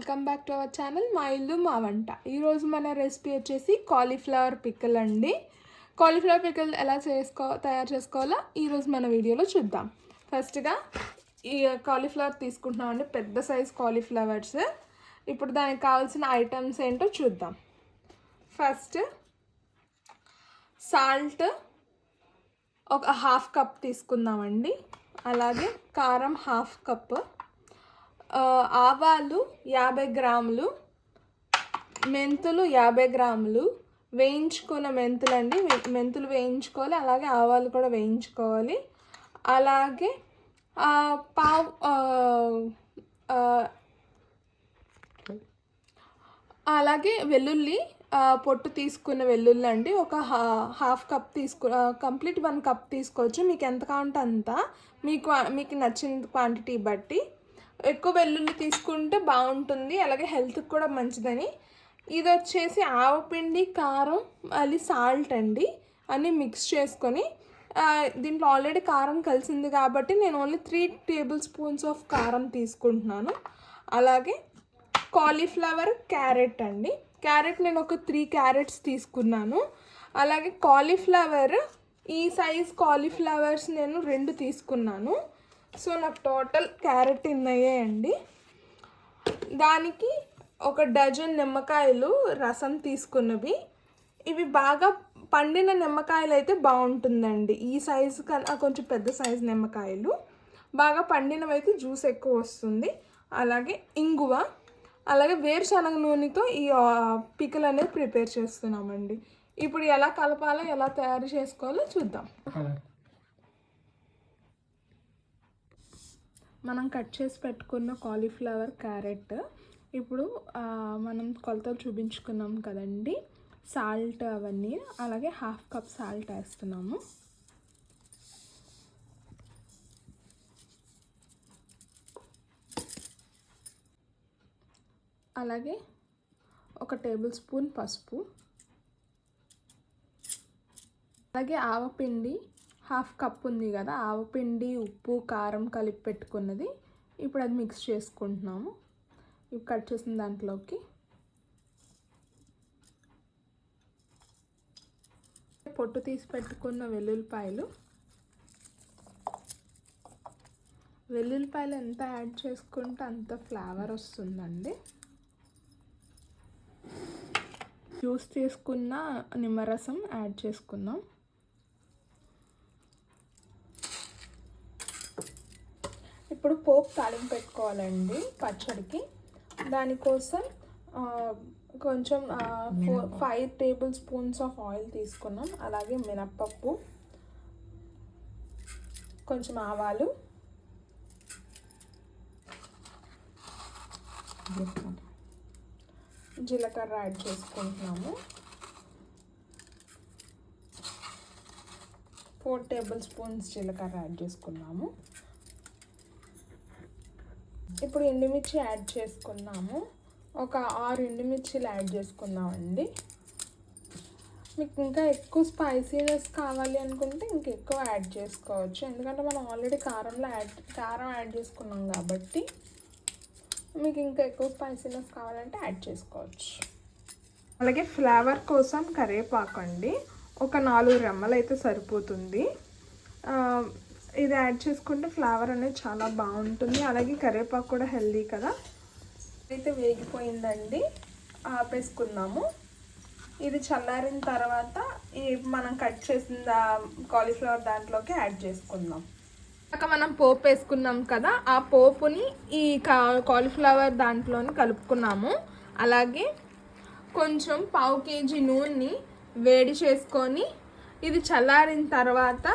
Welcome back to our channel మా ఇల్లు మా వంట. ఈరోజు మన రెసిపీ వచ్చేసి కాలీఫ్లవర్ పికిల్ అండి. కాలీఫ్లవర్ పికిల్ ఎలా తయారు చేసుకోవాలో ఈరోజు మన వీడియోలో చూద్దాం. ఫస్ట్గా ఈ కాలీఫ్లవర్ తీసుకుంటున్నామండి, పెద్ద సైజ్ కాలీఫ్లవర్స్. ఇప్పుడు దానికి కావాల్సిన ఐటమ్స్ ఏంటో చూద్దాం. ఫస్ట్ సాల్ట్ ఒక హాఫ్ కప్ తీసుకుందామండి. అలాగే కారం హాఫ్ కప్, ఆవాలు 50 గ్రాములు, మెంతులు 50 గ్రాములు, వేయించుకున్న మెంతులు అండి, మెంతులు వేయించుకోవాలి. అలాగే ఆవాలు కూడా వేయించుకోవాలి. అలాగే అలాగే వెల్లుల్లి, పొట్టు తీసుకున్న వెల్లుల్లి అండి, ఒక హాఫ్ కప్ కంప్లీట్ 1 కప్ తీసుకోవచ్చు. మీకు ఎంత కావాలంటే అంత, మీకు నచ్చిన క్వాంటిటీ బట్టి. ఎక్కువ వెల్లుల్లి తీసుకుంటే బాగుంటుంది, అలాగే హెల్త్కి కూడా మంచిదని. ఇది వచ్చేసి ఆవపిండి, కారం, మళ్ళీ సాల్ట్ అండి, అన్నీ మిక్స్ చేసుకొని, దీంట్లో ఆల్రెడీ కారం కలిసింది కాబట్టి నేను ఓన్లీ 3 టేబుల్ స్పూన్స్ ఆఫ్ కారం తీసుకుంటున్నాను. అలాగే కాలీఫ్లవర్, క్యారెట్ అండి, క్యారెట్ నేను ఒక 3 క్యారెట్స్ తీసుకున్నాను. అలాగే కాలీఫ్లవర్, ఈ సైజ్ కాలీఫ్లవర్స్ నేను 2 తీసుకున్నాను. సో నాకు టోటల్ క్యారెట్ ఇన్నయ్యాయండి. దానికి ఒక డజన్ నిమ్మకాయలు రసం తీసుకున్నవి. ఇవి బాగా పండిన నిమ్మకాయలు అయితే బాగుంటుందండి. ఈ సైజు కన్నా కొంచెం పెద్ద సైజు నిమ్మకాయలు, బాగా పండినవి అయితే జ్యూస్ ఎక్కువ వస్తుంది. అలాగే ఇంగువ, అలాగే వేరుశనగ నూనెతో ఈ పికిల్ అనేది ప్రిపేర్ చేస్తున్నామండి. ఇప్పుడు ఎలా కలపాలో, ఎలా తయారు చేసుకోవాలో చూద్దాం. మనం కట్ చేసి పెట్టుకున్న కాలీఫ్లవర్, క్యారెట్, ఇప్పుడు మనం కొలతలు చూపించుకున్నాం కదండి, సాల్ట్ అవన్నీ, అలాగే హాఫ్ కప్ సాల్ట్ వేస్తున్నాము. అలాగే ఒక టేబుల్ స్పూన్ పసుపు, అలాగే ఆవపిండి హాఫ్ కప్ ఉంది కదా, ఆవపిండి, ఉప్పు, కారం కలిపి పెట్టుకున్నది. ఇప్పుడు అది మిక్స్ చేసుకుంటున్నాము. ఇప్పుడు కట్ చేసిన దాంట్లోకి పొట్టు తీసి పెట్టుకున్న వెల్లుల్లిపాయలు ఎంత యాడ్ చేసుకుంటే అంత ఫ్లేవర్ వస్తుందండి. జ్యూస్ తీసుకున్న నిమ్మరసం యాడ్ చేసుకుందాం. ఇప్పుడు పోపు తాలింపు పెట్టుకోవాలండి పచ్చడికి. దానికోసం కొంచెం 5 టేబుల్ స్పూన్స్ ఆఫ్ ఆయిల్ తీసుకున్నాం. అలాగే మినప్పప్పు, కొంచెం ఆవాలు, జీలకర్ర యాడ్ చేసుకుంటున్నాము. 4 టేబుల్ స్పూన్స్ జీలకర్ర యాడ్ చేసుకున్నాము. ఇప్పుడు ఎండుమిర్చి యాడ్ చేసుకున్నాము. ఒక 6 ఎండుమిర్చిలు యాడ్ చేసుకుందామండి. మీకు ఇంకా ఎక్కువ స్పైసీనెస్ కావాలి అనుకుంటే ఇంకెక్కువ యాడ్ చేసుకోవచ్చు, ఎందుకంటే మనం ఆల్రెడీ కారం యాడ్ చేసుకున్నాం కాబట్టి మీకు ఇంకా ఎక్కువ స్పైసీనెస్ కావాలంటే యాడ్ చేసుకోవచ్చు. అలాగే ఫ్లేవర్ కోసం కరివేపాకు అండి, ఒక 4 రెమ్మలు అయితే సరిపోతుంది. ఇది యాడ్ చేసుకుంటే ఫ్లేవర్ అనేది చాలా బాగుంటుంది. అలాగే కరివేపాకు కూడా హెల్దీ కదా. అయితే వేగిపోయిందండి, ఆపేసుకుందాము. ఇది చల్లారిన తర్వాత మనం కట్ చేసిన కాలీఫ్లవర్ దాంట్లోకి యాడ్ చేసుకుందాం. మనం పోపు వేసుకున్నాం కదా, ఆ పోపుని ఈ కాలీఫ్లవర్ దాంట్లోని కలుపుకున్నాము. అలాగే కొంచెం 1/2 కేజీ నూనెని వేడి చేసుకొని, ఇది చల్లారిన తర్వాత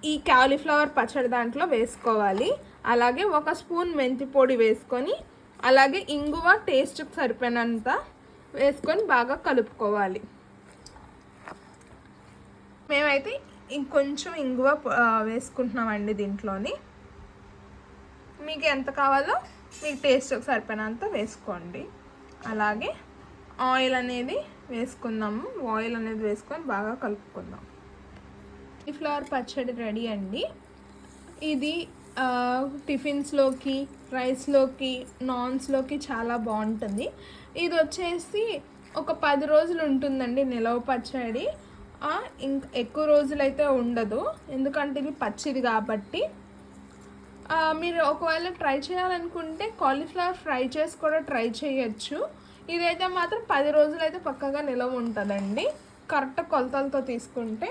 ఈ కాలీఫ్లవర్ పచ్చడి దాంట్లో వేసుకోవాలి. అలాగే 1 స్పూన్ మెంతి పొడి వేసుకొని, అలాగే ఇంగువ టేస్ట్కి సరిపోయినంత వేసుకొని బాగా కలుపుకోవాలి. మేమైతే ఇంకొంచెం ఇంగువ వేసుకుంటున్నామండి దీంట్లోని. మీకు ఎంత కావాలో మీకు టేస్ట్కి సరిపోయినంత వేసుకోండి. అలాగే ఆయిల్ అనేది వేసుకుందాము. ఆయిల్ అనేది వేసుకొని బాగా కలుపుకుందాం. కాలీఫ్లవర్ పచ్చడి రెడీ అండి. ఇది టిఫిన్స్లోకి, రైస్లోకి, నాన్స్లోకి చాలా బాగుంటుంది. ఇది వచ్చేసి ఒక 10 రోజులు ఉంటుందండి నిలవ పచ్చడి. ఇంకా ఎక్కువ రోజులైతే ఉండదు, ఎందుకంటే ఇది పచ్చిది కాబట్టి. మీరు ఒకవేళ ట్రై చేయాలనుకుంటే కాలీఫ్లవర్ ఫ్రై చేసి కూడా ట్రై చేయొచ్చు. ఇదైతే మాత్రం 10 రోజులు అయితే పక్కగా నిలవ ఉంటుందండి, కరెక్ట్ కొలతలతో తీసుకుంటే.